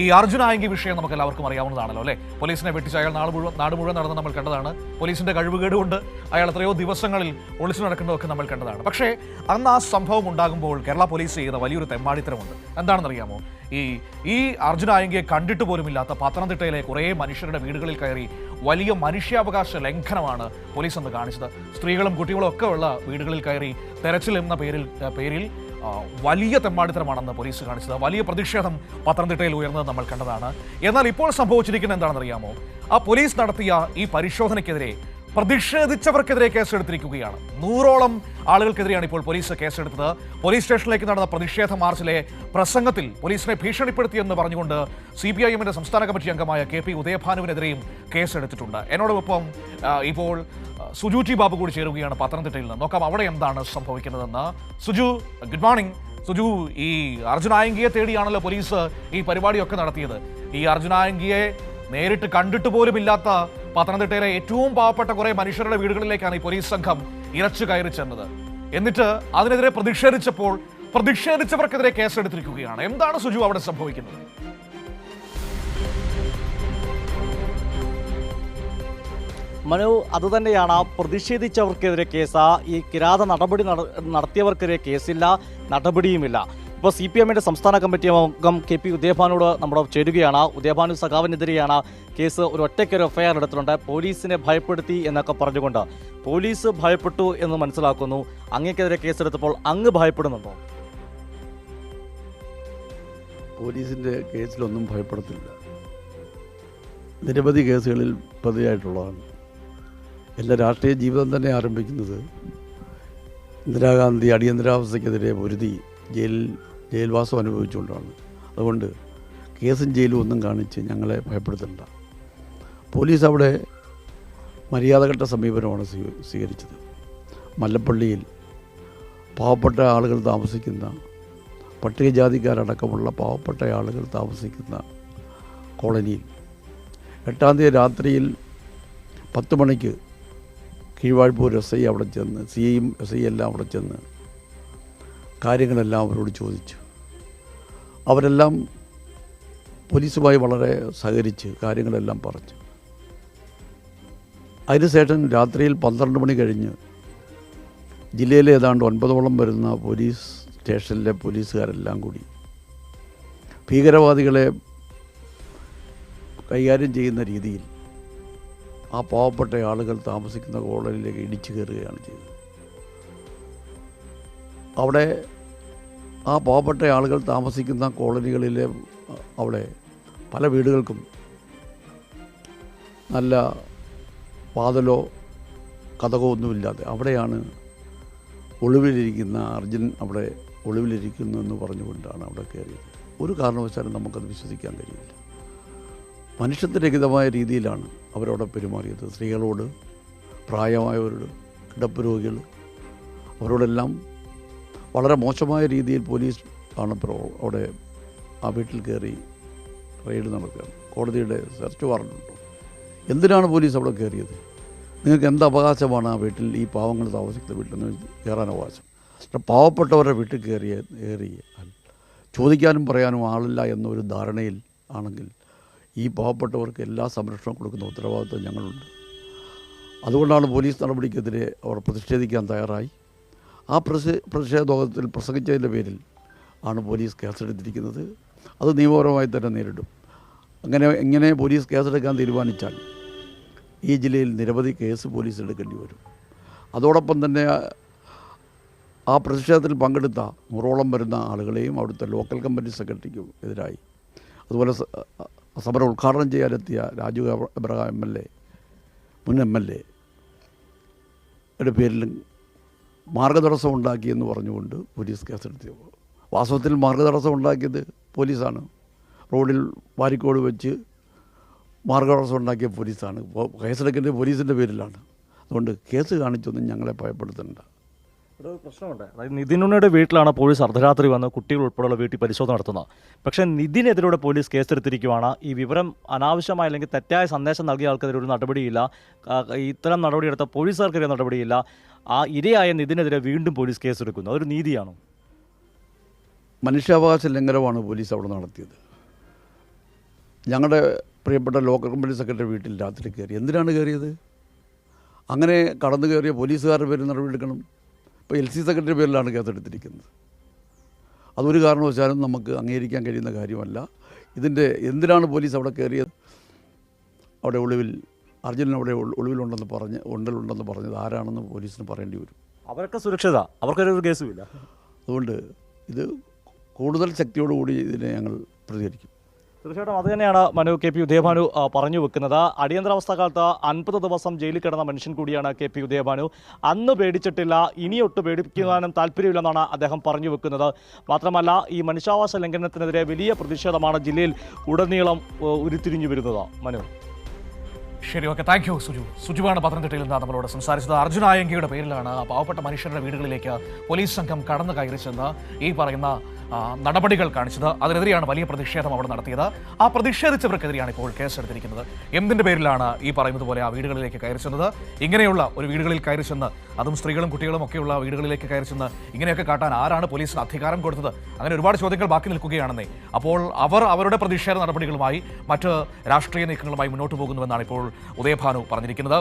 ഈ അർജുൻ ആയങ്കി വിഷയം നമുക്ക് എല്ലാവർക്കും അറിയാവുന്നതാണല്ലോ അല്ലേ. പോലീസിനെ വെട്ടിച്ച് അയാൾ നാട് മുഴുവൻ നടന്ന് നമ്മൾ കണ്ടതാണ്. പോലീസിന്റെ കഴിവുകേട് കൊണ്ട് അയാൾ എത്രയോ ദിവസങ്ങളിൽ ഒളിച്ചു നടക്കുന്നതൊക്കെ നമ്മൾ കണ്ടതാണ്. പക്ഷേ അന്ന് ആ സംഭവം ഉണ്ടാകുമ്പോൾ കേരള പോലീസ് ചെയ്ത വലിയൊരു തെമ്മാടിത്തരമുണ്ട്. എന്താണെന്നറിയാമോ? ഈ അർജുൻ ആയങ്കിയെ കണ്ടിട്ട് പോലുമില്ലാത്ത പത്തനംതിട്ടയിലെ കുറേ മനുഷ്യരുടെ വീടുകളിൽ കയറി വലിയ മനുഷ്യാവകാശ ലംഘനമാണ് പോലീസ് അന്ന് കാണിച്ചത്. സ്ത്രീകളും കുട്ടികളും ഒക്കെ ഉള്ള വീടുകളിൽ കയറി തെരച്ചിൽ എന്ന പേരിൽ വലിയ തെമ്മാടിത്തരമാണെന്ന് പോലീസ് കാണിച്ചത്. വലിയ പ്രതിഷേധം പത്തനംതിട്ടയിൽ ഉയർന്നത് നമ്മൾ കണ്ടതാണ്. എന്നാൽ ഇപ്പോൾ സംഭവിച്ചിരിക്കുന്നത് എന്താണെന്നറിയാമോ? ആ പോലീസ് നടത്തിയ ഈ പരിശോധനയ്ക്കെതിരെ പ്രതിഷേധിച്ചവർക്കെതിരെ കേസെടുത്തിരിക്കുകയാണ്. 100ഓളം ആളുകൾക്കെതിരെയാണ് ഇപ്പോൾ പോലീസ് കേസെടുത്തത്. പോലീസ് സ്റ്റേഷനിലേക്ക് നടന്ന പ്രതിഷേധ മാർച്ചിലെ പ്രസംഗത്തിൽ പോലീസിനെ ഭീഷണിപ്പെടുത്തിയെന്ന് പറഞ്ഞുകൊണ്ട് CPIM സംസ്ഥാന കമ്മിറ്റി അംഗമായ KP ഉദയഭാനുവിനെതിരെയും കേസെടുത്തിട്ടുണ്ട്. എന്നോടൊപ്പം ഇപ്പോൾ സുജു ടി ബാബു കൂടി ചേരുകയാണ് പത്തനംതിട്ടയിൽ നിന്ന്. നോക്കാം അവിടെ എന്താണ് സംഭവിക്കുന്നതെന്ന്. Suju, good morning. സുജു, ഈ അർജുൻ ആയങ്കിയെ തേടിയാണല്ലോ പോലീസ് ഈ പരിപാടിയൊക്കെ നടത്തിയത്. ഈ അർജുൻ ആയങ്കിയെ നേരിട്ട് കണ്ടിട്ട് പോലുമില്ലാത്ത പത്തനംതിട്ടയിലെ ഏറ്റവും പാവപ്പെട്ട കുറെ മനുഷ്യരുടെ വീടുകളിലേക്കാണ് ഈ പോലീസ് സംഘം ഇരച്ചു കയറി ചെന്നത്. എന്നിട്ട് അതിനെതിരെ പ്രതിഷേധിച്ചവർക്കെതിരെ കേസെടുത്തിരിക്കുകയാണ്. എന്താണ് സുജു അവിടെ സംഭവിക്കുന്നത്? മനു, അതുതന്നെയാണ്. പ്രതിഷേധിച്ചവർക്കെതിരെ കേസ്. ഈ കിരാത നടപടി നടത്തിയവർക്കെതിരെ കേസില്ല, നടപടിയുമില്ല. ഇപ്പോൾ CPIM സംസ്ഥാന കമ്മിറ്റി അംഗം KP ഉദയഭാനോട് നമ്മുടെ ചേരുകയാണ്. ഉദയഭാനു സഖാവിനെതിരെയാണ് കേസ്. ഒരു ഒറ്റയ്ക്കൊരു FIR എടുത്തിട്ടുണ്ട്. പോലീസിനെ ഭയപ്പെടുത്തി എന്നൊക്കെ പറഞ്ഞുകൊണ്ട്. പോലീസ് ഭയപ്പെട്ടു എന്ന് മനസ്സിലാക്കുന്നു. അങ്ങേക്കെതിരെ കേസെടുത്തപ്പോൾ അങ്ങ് ഭയപ്പെടുന്നുണ്ടോ? പോലീസിൻ്റെ കേസിലൊന്നും ഭയപ്പെടത്തില്ല. നിരവധി കേസുകളിൽ പ്രതിയായിട്ടുള്ളതാണ്. എല്ലാ രാഷ്ട്രീയ ജീവിതം തന്നെ ആരംഭിക്കുന്നത് ഇന്ദിരാഗാന്ധി അടിയന്തരാവസ്ഥയ്ക്കെതിരെ പൊരുതി ജയിൽവാസം അനുഭവിച്ചുകൊണ്ടാണ്. അതുകൊണ്ട് കേസും ജയിലും ഒന്നും കാണിച്ച് ഞങ്ങളെ ഭയപ്പെടുത്തണ്ട. പോലീസ് അവിടെ മര്യാദഘട്ട സമീപനമാണ് സ്വീകരിച്ചത്. മല്ലപ്പള്ളിയിൽ പാവപ്പെട്ട ആളുകൾ താമസിക്കുന്ന, പട്ടികജാതിക്കാരടക്കമുള്ള പാവപ്പെട്ട ആളുകൾ താമസിക്കുന്ന കോളനിയിൽ 8-ാം തീയതി രാത്രിയിൽ 10 മണിക്ക് കീഴ്വാഴ്പൂർ SI അവിടെ ചെന്ന്, CIയും SI എല്ലാം അവിടെ ചെന്ന് കാര്യങ്ങളെല്ലാം അവരോട് ചോദിച്ചു. അവരെല്ലാം പോലീസുമായി വളരെ സഹകരിച്ച് കാര്യങ്ങളെല്ലാം പറഞ്ഞു. അതിനുശേഷം രാത്രിയിൽ 12 മണി കഴിഞ്ഞ് ജില്ലയിലെ ഏതാണ്ട് 9ഓളം വരുന്ന പോലീസ് സ്റ്റേഷനിലെ പോലീസുകാരെല്ലാം കൂടി ഭീകരവാദികളെ കൈകാര്യം ചെയ്യുന്ന രീതിയിൽ ആ പാവപ്പെട്ട ആളുകൾ താമസിക്കുന്ന കോളനിയിലേക്ക് ഇടിച്ചു കയറുകയാണ് ചെയ്തത്. അവിടെ ആ പാവപ്പെട്ട ആളുകൾ താമസിക്കുന്ന കോളനികളിലെ അവിടെ പല വീടുകൾക്കും നല്ല വാതിലോ കതകോ ഒന്നുമില്ലാതെ അവിടെയാണ് ഒളിവിലിരിക്കുന്ന അർജുൻ അവിടെ ഒളിവിലിരിക്കുന്നു എന്ന് പറഞ്ഞുകൊണ്ടാണ് അവിടെ കയറിയത്. ഒരു കാരണവശാലും നമുക്കത് വിശ്വസിക്കാൻ കഴിയില്ല. മനുഷ്യത്വരഹിതമായ രീതിയിലാണ് അവരവിടെ പെരുമാറിയത്. സ്ത്രീകളോട്, പ്രായമായവരോട്, കിടപ്പ് രോഗികൾ, അവരോടെല്ലാം വളരെ മോശമായ രീതിയിൽ പോലീസ് ആണ് അവിടെ ആ വീട്ടിൽ കയറി റെയ്ഡ് നടക്കുകയാണ്. കോടതിയുടെ സെർച്ച് വാറണ്ടുണ്ടോ? എന്തിനാണ് പോലീസ് അവിടെ കയറിയത്? നിങ്ങൾക്ക് എന്ത് അവകാശമാണ് ആ വീട്ടിൽ, ഈ പാവങ്ങൾ താമസിക്കുന്ന വീട്ടിൽ നിന്ന് കയറാൻ അവകാശം? പാവപ്പെട്ടവരുടെ വീട്ടിൽ കയറി ചോദിക്കാനും പറയാനും ആളില്ല എന്നൊരു ധാരണയിൽ ആണെങ്കിൽ ഈ പാവപ്പെട്ടവർക്ക് എല്ലാ സംരക്ഷണവും കൊടുക്കുന്ന ഉത്തരവാദിത്വം ഞങ്ങളുണ്ട്. അതുകൊണ്ടാണ് പോലീസ് നടപടിക്കെതിരെ അവർ പ്രതിഷേധിക്കാൻ തയ്യാറായി. ആ പ്രതിഷേധത്തിൽ പ്രസംഗിച്ചതിൻ്റെ പേരിൽ ആണ് പോലീസ് കേസെടുത്തിരിക്കുന്നത്. അത് നിയമപരമായി തന്നെ നേരിടും. ഇങ്ങനെ പോലീസ് കേസെടുക്കാൻ തീരുമാനിച്ചാൽ ഈ ജില്ലയിൽ നിരവധി കേസ് പോലീസ് എടുക്കേണ്ടി വരും. അതോടൊപ്പം തന്നെ ആ പ്രതിഷേധത്തിൽ പങ്കെടുത്ത 100ഓളം വരുന്ന ആളുകളെയും അവിടുത്തെ ലോക്കൽ കമ്മിറ്റി സെക്രട്ടറിക്കും എതിരായി, അതുപോലെ സമരം ഉദ്ഘാടനം ചെയ്യാനെത്തിയ രാജു എബ്രഹാം മുൻ MLA യുടെ പേരിലും മാർഗതടസ്സം ഉണ്ടാക്കിയെന്ന് പറഞ്ഞുകൊണ്ട് പോലീസ് കേസെടുത്തു. വാസ്തവത്തിൽ മാർഗതടസ്സം ഉണ്ടാക്കിയത് പോലീസാണ്. റോഡിൽ വാരിക്കോട് വെച്ച് മാർഗതടസ്സം ഉണ്ടാക്കിയ പോലീസാണ്. കേസെടുക്കേണ്ടത് പോലീസിൻ്റെ പേരിലാണ്. അതുകൊണ്ട് കേസ് കാണിച്ചൊന്നും ഞങ്ങളെ ഭയപ്പെടുത്തണ്ട. ഒരു പ്രശ്നമുണ്ട്. അതായത് നിതിനുണ്ണയുടെ വീട്ടിലാണ് പോലീസ് അർദ്ധരാത്രി വന്ന് കുട്ടികൾ ഉൾപ്പെടെയുള്ള വീട്ടിൽ പരിശോധന നടത്തുന്നത്. പക്ഷേ നിതിനെതിരെ പോലീസ് കേസെടുത്തിരിക്കുകയാണ്. ഈ വിവരം അനാവശ്യമായ അല്ലെങ്കിൽ തെറ്റായ സന്ദേശം നൽകിയ ആൾക്കെതിരെ ഒരു നടപടിയില്ല. ഇത്തരം നടപടിയെടുത്ത പോലീസുകാർക്കെതിരെ നടപടിയില്ല. ആ ഇരയായ നിതിനെതിരെ വീണ്ടും പോലീസ് കേസെടുക്കുന്നു. അതൊരു നീതിയാണോ? മനുഷ്യാവകാശ ലംഘനമാണ് പോലീസ് അവിടെ നടത്തിയത്. ഞങ്ങളുടെ പ്രിയപ്പെട്ട ലോക്കൽ കമ്പനി സെക്രട്ടറി വീട്ടിൽ രാത്രി കയറി. എന്തിനാണ് കയറിയത്? അങ്ങനെ കടന്നു കയറിയ പോലീസുകാരുടെ പേരിൽ നടപടിയെടുക്കണം. ഇപ്പോൾ LC സെക്രട്ടറി പേരിലാണ് കേസെടുത്തിരിക്കുന്നത്. അതൊരു കാരണവശാലും നമുക്ക് അംഗീകരിക്കാൻ കഴിയുന്ന കാര്യമല്ല. ഇതിൻ്റെ എന്തിനാണ് പോലീസ് അവിടെ കയറിയത്? അവിടെ ഒളിവിൽ അർജുനൻ അവിടെ ഉണ്ടെന്ന് പറഞ്ഞത് ആരാണെന്ന് പോലീസിന് പറയേണ്ടി വരും. അവരൊക്കെ സുരക്ഷിത, അവർക്കൊരു കേസുമില്ല. അതുകൊണ്ട് ഇത് കൂടുതൽ ശക്തിയോടുകൂടി ഇതിനെ ഞങ്ങൾ പ്രതികരിക്കും. തീർച്ചയായിട്ടും അത് തന്നെയാണ് മനു KP ഉദയഭാനു പറഞ്ഞു വെക്കുന്നത്. അടിയന്തരാവസ്ഥ കാലത്ത് 50 ദിവസം ജയിലിൽ കിടന്ന മനുഷ്യൻ കൂടിയാണ് KP ഉദയഭാനു. അന്ന് പേടിച്ചിട്ടില്ല, ഇനിയൊട്ട് പേടിപ്പിക്കാനും താല്പര്യമില്ലെന്നാണ് അദ്ദേഹം പറഞ്ഞു വെക്കുന്നത്. മാത്രമല്ല, ഈ മനുഷ്യാവകാശ ലംഘനത്തിനെതിരെ വലിയ പ്രതിഷേധമാണ് ജില്ലയിൽ ഉടനീളം ഉരുത്തിരിഞ്ഞു വരുന്നത്. മനു, ശരി, ഓക്കെ, താങ്ക് യു സുജു. സുജുവാണ് പത്തനംതിട്ടയിൽ നിന്ന് നമ്മളോട് സംസാരിച്ചത്. അർജുനായങ്കിയുടെ പേരിലാണ് പാവപ്പെട്ട മനുഷ്യരുടെ വീടുകളിലേക്ക് പോലീസ് സംഘം കടന്നു കയറി ചെന്ന് ഈ പറയുന്ന നടപടികൾ കാണിച്ചത്. അതിനെതിരെയാണ് വലിയ പ്രതിഷേധം അവിടെ നടത്തിയത്. ആ പ്രതിഷേധിച്ചവർക്കെതിരെയാണ് ഇപ്പോൾ കേസെടുത്തിരിക്കുന്നത്. എന്തിൻ്റെ പേരിലാണ് ഈ പറയുന്നത് പോലെ ആ വീടുകളിലേക്ക് കയറി ചെന്നത്? ഇങ്ങനെയുള്ള ഒരു വീടുകളിൽ കയറി ചെന്ന്, അതും സ്ത്രീകളും കുട്ടികളും ഒക്കെയുള്ള വീടുകളിലേക്ക് കയറി ചെന്ന് ഇങ്ങനെയൊക്കെ കാട്ടാൻ ആരാണ് പോലീസിന് അധികാരം കൊടുത്തത്? അങ്ങനെ ഒരുപാട് ചോദ്യങ്ങൾ ബാക്കി നിൽക്കുകയാണെന്നേ. അപ്പോൾ അവർ അവരുടെ പ്രതിഷേധ നടപടികളുമായി മറ്റ് രാഷ്ട്രീയ നീക്കങ്ങളുമായി മുന്നോട്ട് പോകുന്നുവെന്നാണ് ഇപ്പോൾ ഉദയഭാനു പറഞ്ഞിരിക്കുന്നത്.